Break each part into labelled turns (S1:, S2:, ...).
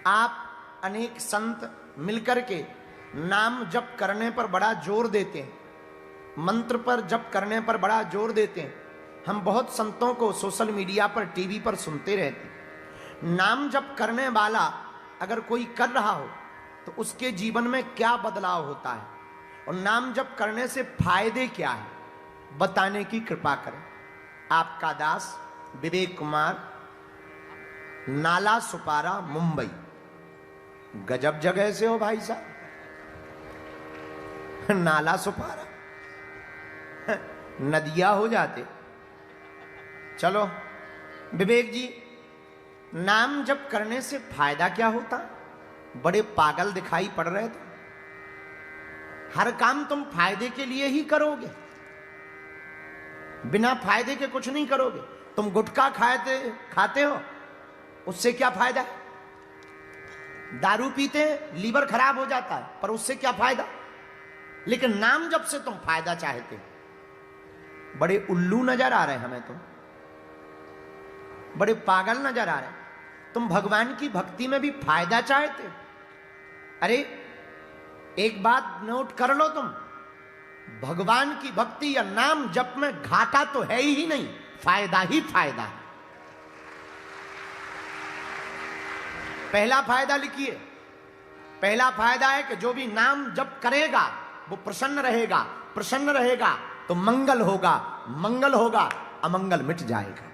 S1: आप अनेक संत मिलकर के नाम जप करने पर बड़ा जोर देते हैं, मंत्र पर जप करने पर बड़ा जोर देते हैं। हम बहुत संतों को सोशल मीडिया पर, टीवी पर सुनते रहते हैं। नाम जप करने वाला अगर कोई कर रहा हो तो उसके जीवन में क्या बदलाव होता है और नाम जप करने से फायदे क्या है, बताने की कृपा करें। आपका दास विवेक कुमार, नाला सुपारा, मुंबई। गजब जगह से हो भाई साहब, नाला सुपारा, नदिया हो जाते। चलो विवेक जी, नाम जप करने से फायदा क्या होता? बड़े पागल दिखाई पड़ रहे थे। हर काम तुम फायदे के लिए ही करोगे, बिना फायदे के कुछ नहीं करोगे। तुम गुटखा खाते हो, उससे क्या फायदा है? दारू पीते हैं, लीवर खराब हो जाता है, पर उससे क्या फायदा? लेकिन नाम जप से तुम फायदा चाहते हो। बड़े उल्लू नजर आ रहे हमें तुम, बड़े पागल नजर आ रहे। तुम भगवान की भक्ति में भी फायदा चाहते हो। अरे एक बात नोट कर लो तुम, भगवान की भक्ति या नाम जप में घाटा तो है ही नहीं, फायदा ही फायदा है। पहला फायदा लिखिए। पहला फायदा है कि जो भी नाम जप करेगा वो प्रसन्न रहेगा, प्रसन्न रहेगा तो मंगल होगा, मंगल होगा अमंगल मिट जाएगा।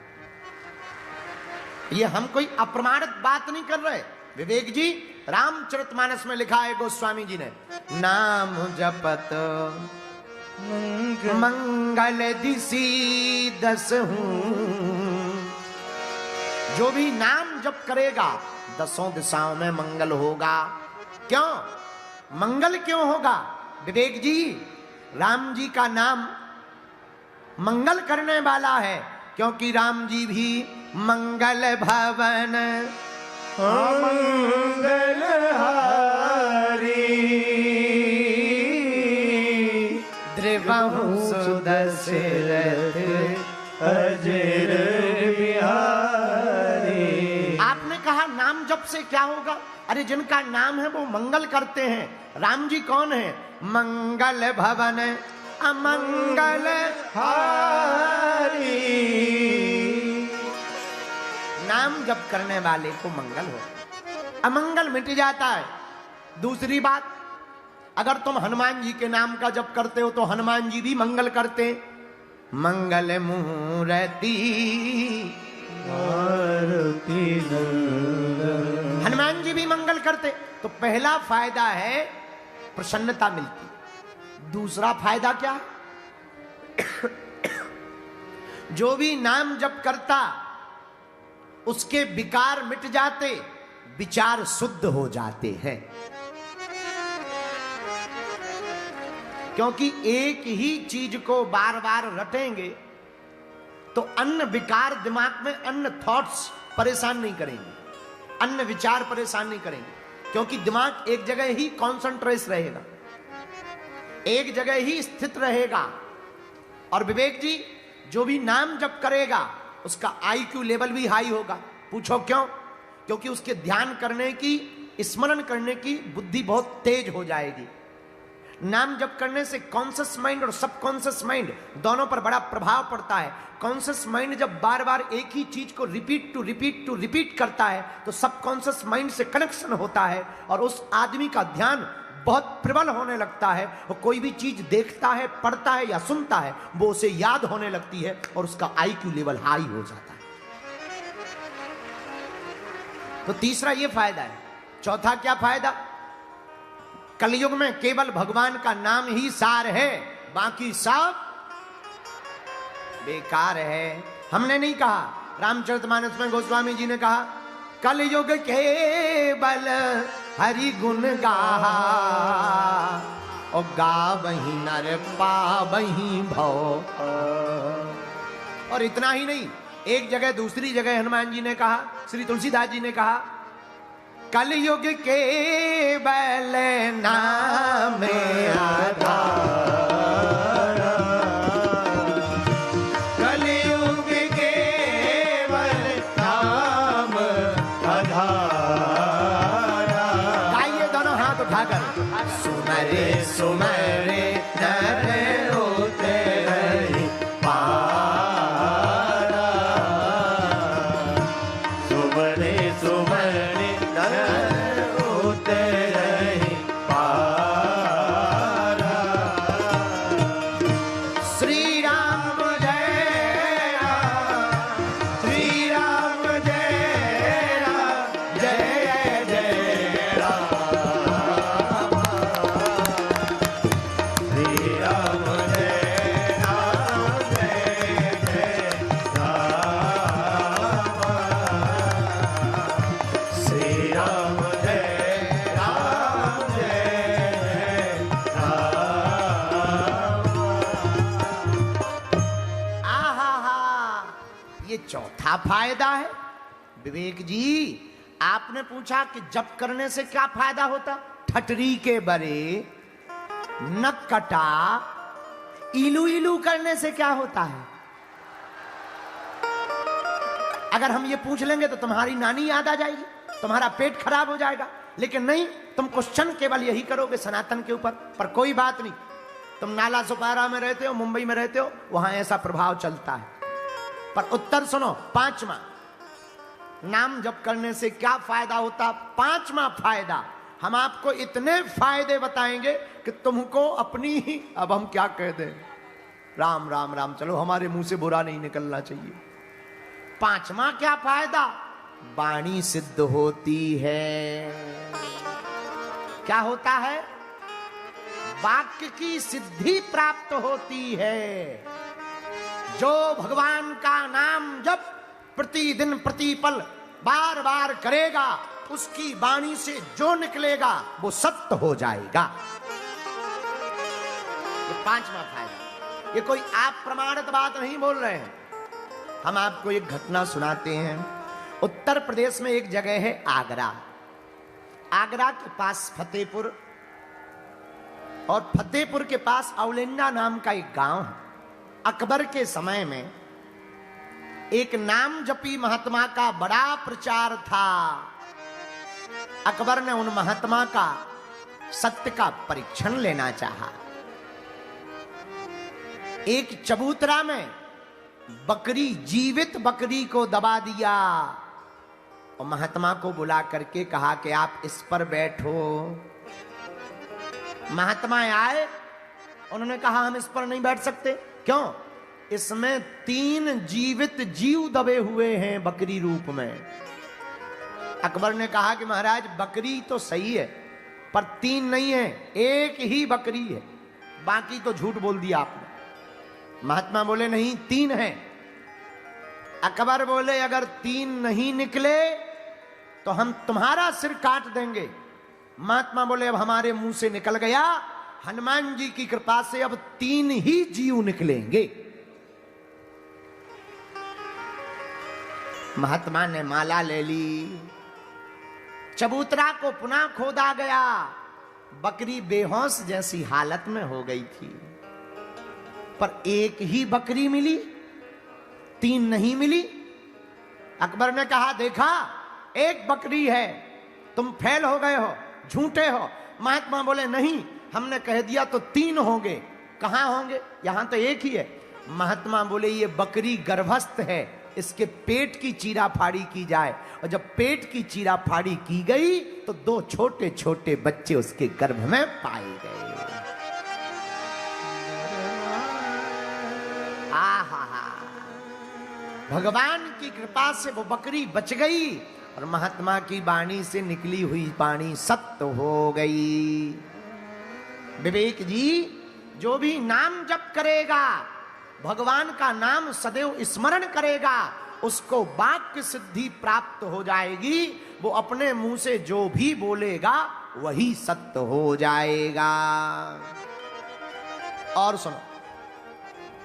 S1: ये हम कोई अप्रमाणित बात नहीं कर रहे। विवेक जी, रामचरितमानस में लिखा है गोस्वामी जी ने, नाम जपत मंगल दिसी दसहूं। जो भी नाम जप करेगा 10 दिशाओं में मंगल होगा। क्यों मंगल क्यों होगा? विवेक जी, राम जी का नाम मंगल करने वाला है, क्योंकि राम जी भी मंगल भवन मंगल हारी द्रिवहु सुदशरथ अजर बिहारी। आपने कहा नाम जप से क्या होगा? अरे जिनका नाम है वो मंगल करते हैं। राम जी कौन है? मंगल भवन अमंगल हारी। नाम जप करने वाले को मंगल हो, अमंगल मिट जाता है। दूसरी बात, अगर तुम हनुमान जी के नाम का जप करते हो तो हनुमान जी भी मंगल करते। मंगल मूर्ति हनुमान जी भी मंगल करते। तो पहला फायदा है प्रसन्नता मिलती। दूसरा फायदा क्या? जो भी नाम जप करता उसके विकार मिट जाते, विचार शुद्ध हो जाते हैं। क्योंकि एक ही चीज को बार बार रटेंगे तो अन्य विकार दिमाग में, अन्य थॉट्स परेशान नहीं करेंगे, अन्य विचार परेशान नहीं करेंगे, क्योंकि दिमाग एक जगह ही कॉन्सेंट्रेट रहेगा, एक जगह ही स्थित रहेगा। और विवेक जी, जो भी नाम जप करेगा उसका IQ लेवल भी हाई होगा। पूछो क्यों? क्योंकि उसके ध्यान करने की, स्मरण करने की बुद्धि बहुत तेज हो जाएगी। नाम जप करने से कॉन्शियस माइंड और सबकॉन्शियस माइंड दोनों पर बड़ा प्रभाव पड़ता है। कॉन्शियस माइंड जब बार बार एक ही चीज को रिपीट करता है तो सबकॉन्शियस माइंड से कनेक्शन होता है और उस आदमी का ध्यान बहुत प्रबल होने लगता है। और कोई भी चीज देखता है, पढ़ता है या सुनता है, वो उसे याद होने लगती है और उसका IQ लेवल हाई हो जाता है। तो तीसरा ये फायदा है। चौथा क्या फायदा? कलयुग में केवल भगवान का नाम ही सार है, बाकी सब बेकार है। हमने नहीं कहा, रामचरितमानस में गोस्वामी जी ने कहा, कलयुग केवल हरि गुण गाहा और गावहीं नर पावहीं भव। और इतना ही नहीं, एक जगह दूसरी जगह हनुमान जी ने कहा, श्री तुलसीदास जी ने कहा, कलयुग केवल नाम आधार। कलयुग केवल नाम आधार। सुमरे सुमरे नर उतरहि पारा।
S2: सुमरे सुमरे नर उतरहि पारा।
S1: श्री राम जय राम, श्री राम जय राम, जय जय राम।
S2: श्री राम जय राम जय जय राम। श्री राम जय राम जय राम।
S1: आहा, ये चौथा फायदा है। विवेक जी, आपने पूछा कि जप करने से क्या फायदा होता? ठटरी के बरे न कटा, इलू इलू करने से क्या होता है? अगर हम ये पूछ लेंगे तो तुम्हारी नानी याद आ जाएगी, तुम्हारा पेट खराब हो जाएगा। लेकिन नहीं, तुम क्वेश्चन केवल यही करोगे सनातन के ऊपर। पर कोई बात नहीं, तुम नाला सुपारा में रहते हो, मुंबई में रहते हो, वहां ऐसा प्रभाव चलता है। पर उत्तर सुनो, पांचवा, नाम जप करने से क्या फायदा होता? पांचवा फायदा, हम आपको इतने फायदे बताएंगे कि तुमको अपनी ही, अब हम क्या कह दें, राम राम राम, चलो हमारे मुंह से बुरा नहीं निकलना चाहिए। पांचवा क्या फायदा? वाणी सिद्ध होती है। क्या होता है? वाक्य की सिद्धि प्राप्त होती है। जो भगवान का नाम जब प्रतिदिन प्रतिपल बार बार करेगा, उसकी वाणी से जो निकलेगा वो सत्य हो जाएगा। ये पांचवा फायदा। ये कोई आप प्रमाणित बात नहीं बोल रहे हैं, हम आपको एक घटना सुनाते हैं। उत्तर प्रदेश में एक जगह है आगरा। आगरा के पास फतेहपुर, और फतेहपुर के पास औलिंडा नाम का एक गांव है। अकबर के समय में एक नाम जपी महात्मा का बड़ा प्रचार था। अकबर ने उन महात्मा का सत्य का परीक्षण लेना चाहा। एक चबूतरा में बकरी, जीवित बकरी को दबा दिया और महात्मा को बुला करके कहा कि आप इस पर बैठो। महात्मा आए, उन्होंने कहा हम इस पर नहीं बैठ सकते। क्यों? इसमें 3 जीवित जीव दबे हुए हैं बकरी रूप में। अकबर ने कहा कि महाराज बकरी तो सही है, पर 3 नहीं है, एक ही बकरी है, बाकी तो झूठ बोल दिया आपने। महात्मा बोले नहीं, 3 है। अकबर बोले अगर 3 नहीं निकले तो हम तुम्हारा सिर काट देंगे। महात्मा बोले अब हमारे मुंह से निकल गया, हनुमान जी की कृपा से अब 3 ही जीव निकलेंगे। महात्मा ने माला ले ली, चबूतरा को पुनः खोदा गया। बकरी बेहोश जैसी हालत में हो गई थी, पर एक ही बकरी मिली, 3 नहीं मिली। अकबर ने कहा देखा, एक बकरी है, तुम फेल हो गए हो, झूठे हो। महात्मा बोले नहीं, हमने कह दिया तो 3 होंगे। कहां होंगे? यहां तो एक ही है। महात्मा बोले ये बकरी गर्भस्थ है, इसके पेट की चीरा फाड़ी की जाए। और जब पेट की चीरा फाड़ी की गई तो 2 छोटे छोटे बच्चे उसके गर्भ में पाए गए। आहा, भगवान की कृपा से वो बकरी बच गई और महात्मा की वाणी से निकली हुई वाणी सत्य हो गई। विवेक जी, जो भी नाम जप करेगा, भगवान का नाम सदैव स्मरण करेगा, उसको वाक्य सिद्धि प्राप्त हो जाएगी। वो अपने मुंह से जो भी बोलेगा वही सत्य हो जाएगा। और सुनो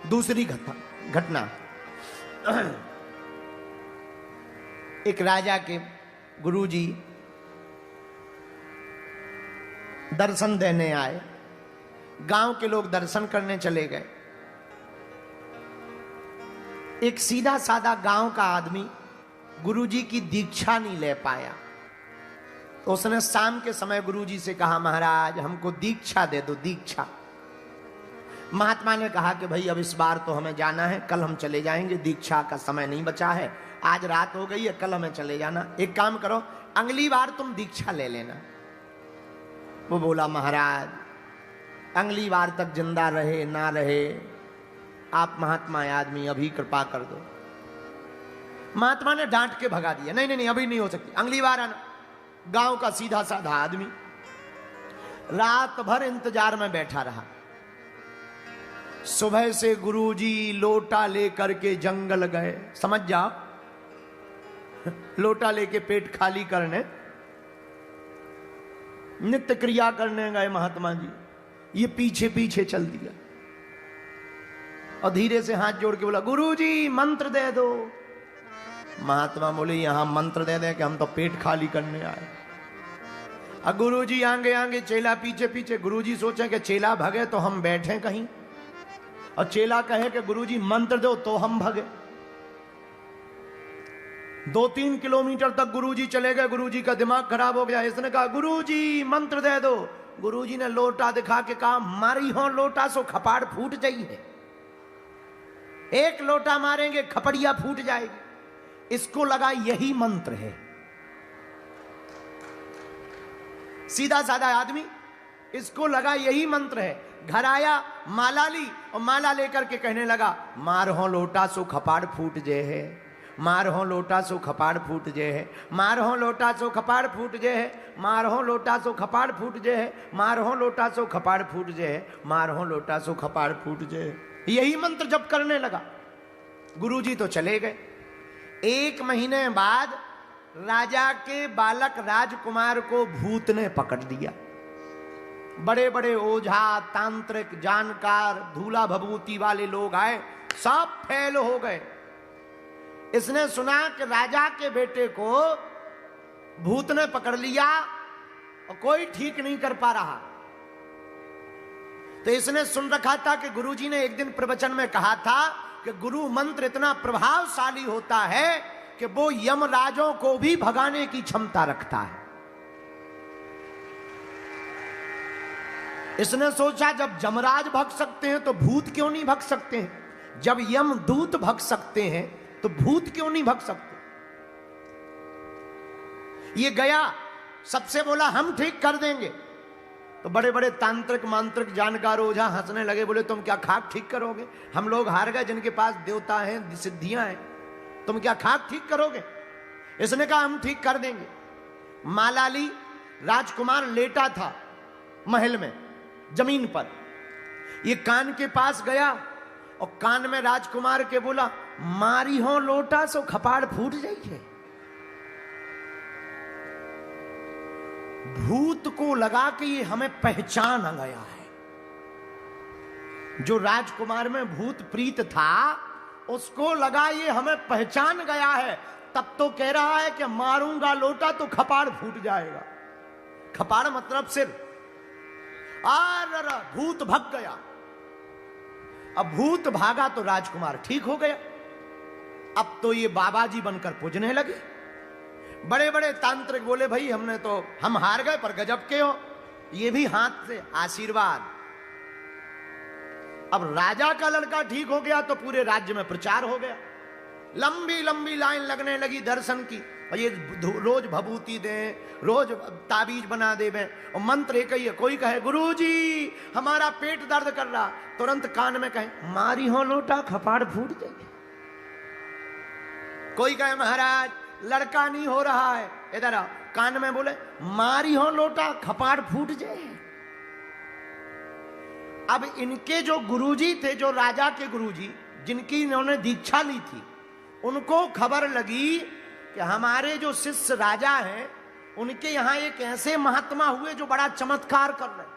S1: दूसरी घटना। एक राजा के गुरुजी दर्शन देने आए। गांव के लोग दर्शन करने चले गए। एक सीधा साधा गांव का आदमी गुरुजी की दीक्षा नहीं ले पाया। तो उसने शाम के समय गुरुजी से कहा, महाराज हमको दीक्षा दे दो, दीक्षा। महात्मा ने कहा कि भाई अब इस बार तो हमें जाना है, कल हम चले जाएंगे, दीक्षा का समय नहीं बचा है, आज रात हो गई है, कल हमें चले जाना। एक काम करो, अगली बार तुम दीक्षा ले लेना। वो बोला, महाराज अगली बार तक जिंदा रहे ना रहे, आप महात्मा आदमी, अभी कृपा कर दो। महात्मा ने डांट के भगा दिया, नहीं नहीं नहीं, अभी नहीं हो सकती, अगली बार आना। गांव का सीधा साधा आदमी रात भर इंतजार में बैठा रहा। सुबह से गुरुजी लोटा लेकर के जंगल गए, समझ जाओ, लोटा लेके पेट खाली करने, नित्य क्रिया करने गए महात्मा जी। ये पीछे पीछे चल दिया और धीरे से हाथ जोड़ के बोला, गुरुजी मंत्र दे दो। महात्मा बोले, यहां मंत्र दे दे कि हम तो पेट खाली करने आए। अब गुरुजी आगे आगे, चेला पीछे पीछे। गुरुजी सोचे कि चेला भगे तो हम बैठे कहीं, और चेला कहे कि गुरुजी मंत्र दो तो हम भगे। 2-3 किलोमीटर तक गुरुजी चले गए। गुरुजी का दिमाग खराब हो गया। इसने कहा, गुरुजी मंत्र दे दो। गुरुजी ने लोटा दिखा के कहा, मारी हो लोटा सो खपाड़ फूट जाई है। एक लोटा मारेंगे खपड़िया फूट जाएगी। इसको लगा यही मंत्र है। सीधा साधा आदमी, इसको लगा यही मंत्र है। घर आया, माला ली और माला लेकर के कहने लगा, मार हो लोटा सो खपाड़ फूट जे है, मार हो लोटा सो खपाड़ फूट जे है, मार हो लोटा सो खपाड़ फूट जे है, मार हो लोटा सो खपाड़ फूट जे है, मार हो लोटा सो खपाड़ फूट जे है, मार हो लोटा सो खपाड़ फूट जे है। यही मंत्र जप करने लगा। गुरुजी तो चले गए। 1 महीने बाद राजा के बालक राजकुमार को भूत ने पकड़ दिया। बड़े बड़े ओझा, तांत्रिक, जानकार, धूला भभूति वाले लोग आए, सब फेल हो गए। इसने सुना कि राजा के बेटे को भूत ने पकड़ लिया और कोई ठीक नहीं कर पा रहा। तो इसने सुन रखा था कि गुरुजी ने एक दिन प्रवचन में कहा था कि गुरु मंत्र इतना प्रभावशाली होता है कि वो यमराजों को भी भगाने की क्षमता रखता है। इसने सोचा, जब यमराज भग सकते हैं तो भूत क्यों नहीं भग सकते हैं? जब यमदूत भग सकते हैं तो भूत क्यों नहीं भग सकते? ये गया, सबसे बोला हम ठीक कर देंगे। तो बड़े बड़े तांत्रिक, मांत्रिक, जानकार, ओझा हंसने लगे, बोले तुम क्या खाक ठीक करोगे? हम लोग हार गए, जिनके पास देवता हैं, सिद्धियां हैं, तुम क्या खाक ठीक करोगे? इसने कहा हम ठीक कर देंगे। माला ली, राजकुमार लेटा था महल में जमीन पर। ये कान के पास गया और कान में राजकुमार के बोला, मारी हो लोटा सो खपाड़ फूट जाइए। भूत को लगा कि ये हमें पहचान आ गया है। जो राजकुमार में भूत प्रीत था उसको लगा ये हमें पहचान गया है। तब तो कह रहा है कि मारूंगा लोटा तो खपाड़ फूट जाएगा। खपाड़ मतलब सिर। भूत भग गया। अब भूत भागा तो राजकुमार ठीक हो गया। अब तो ये बाबा जी बनकर पूजने लगे। बड़े बड़े तांत्रिक बोले, भाई हम हार गए पर गजब के हो, ये भी हाथ से आशीर्वाद। अब राजा का लड़का ठीक हो गया तो पूरे राज्य में प्रचार हो गया। लंबी लंबी लाइन लगने लगी दर्शन की। और ये रोज भभूति दें, रोज ताबीज बना देवें, और मंत्र एक ही है। कोई कहे गुरुजी हमारा पेट दर्द कर रहा, तुरंत कान में कहे मारी हो लोटा खपाड़ फूट जाएगी। कोई कहे महाराज लड़का नहीं हो रहा है, इधर आओ, कान में बोले मारी हो लोटा खपाड़ फूट जाए। अब इनके जो गुरुजी थे, जो राजा के गुरुजी, जिनकी इन्होंने दीक्षा ली थी, उनको खबर लगी कि हमारे जो शिष्य राजा हैं उनके यहां एक ऐसे महात्मा हुए जो बड़ा चमत्कार कर रहे।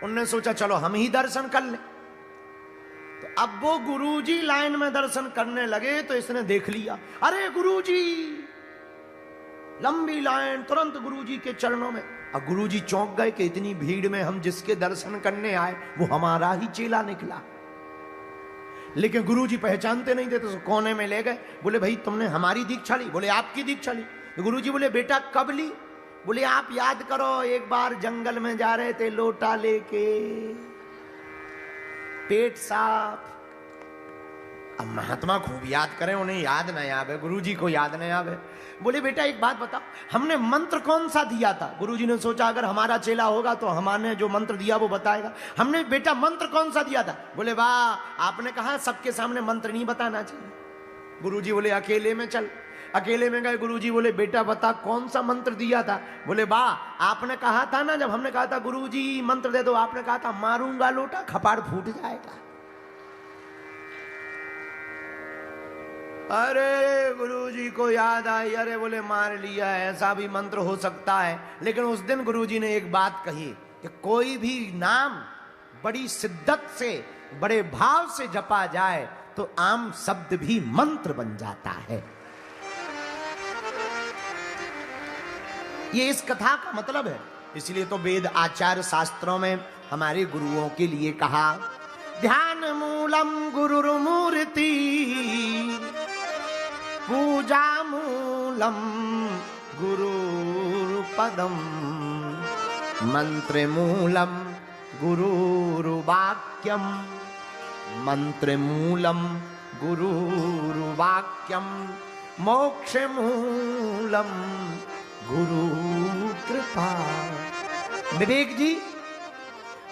S1: उनने सोचा चलो हम ही दर्शन कर लें। तो अब वो गुरुजी लाइन में दर्शन करने लगे तो इसने देख लिया, अरे गुरुजी, लंबी लाइन, तुरंत गुरुजी के चरणों में। अब गुरुजी चौंक गए कि इतनी भीड़ में हम जिसके दर्शन करने आए वो हमारा ही चेला निकला। लेकिन गुरुजी पहचानते नहीं थे तो कोने में ले गए। बोले भाई तुमने हमारी दीक्षा ली? बोले आपकी दीक्षा ली। गुरुजी बोले बेटा कब ली? बोले आप याद करो, एक बार जंगल में जा रहे थे लोटा लेके, पेट साफ। अब महात्मा खूब याद करें, उन्हें याद नहीं आवे, गुरुजी को याद नहीं आवे। बोले बेटा एक बात बताओ, हमने मंत्र कौन सा दिया था? गुरुजी ने सोचा अगर हमारा चेला होगा तो हमारे जो मंत्र दिया वो बताएगा। हमने बेटा मंत्र कौन सा दिया था? बोले वाह, आपने कहा सबके सामने मंत्र नहीं बताना चाहिए। गुरुजी बोले अकेले में चल। अकेले में गए, गुरुजी बोले बेटा बता कौन सा मंत्र दिया था? बोले वाह, आपने कहा था ना, जब हमने कहा था गुरुजी मंत्र दे दो, आपने कहा था मारूंगा लोटा खपाड़ फूट जाएगा। अरे गुरुजी को याद आई, अरे बोले मार लिया, ऐसा भी मंत्र हो सकता है। लेकिन उस दिन गुरुजी ने एक बात कही कि कोई भी नाम बड़ी शिद्दत से, बड़े भाव से जपा जाए तो आम शब्द भी मंत्र बन जाता है। ये इस कथा का मतलब है। इसलिए तो वेद आचार्य शास्त्रों में हमारे गुरुओं के लिए कहा, ध्यान मूलम गुरुर्मूर्ति, पूजा मूलम गुरुर्पदम, मंत्र मूलम गुरुर्वाक्यम, मंत्र मूलम गुरुर्वाक्यम, मोक्ष मूलम गुरु कृपा। विवेक जी,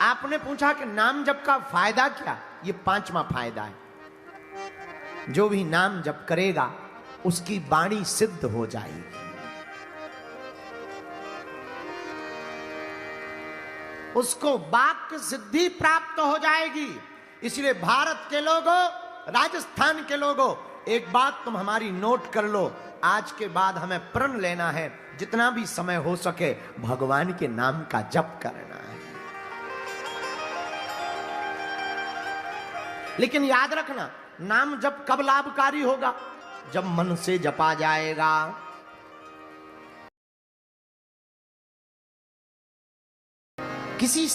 S1: आपने पूछा कि नाम जप का फायदा क्या? ये 5वां फायदा है। जो भी नाम जप करेगा उसकी वाणी सिद्ध हो जाएगी। उसको वाक्य सिद्धि प्राप्त हो जाएगी। इसलिए भारत के लोगों, राजस्थान के लोगों, एक बात तुम हमारी नोट कर लो, आज के बाद हमें प्रण लेना है, जितना भी समय हो सके भगवान के नाम का जप करना है। लेकिन याद रखना, नाम जप कब लाभकारी होगा? जब मन से जपा जाएगा। किसी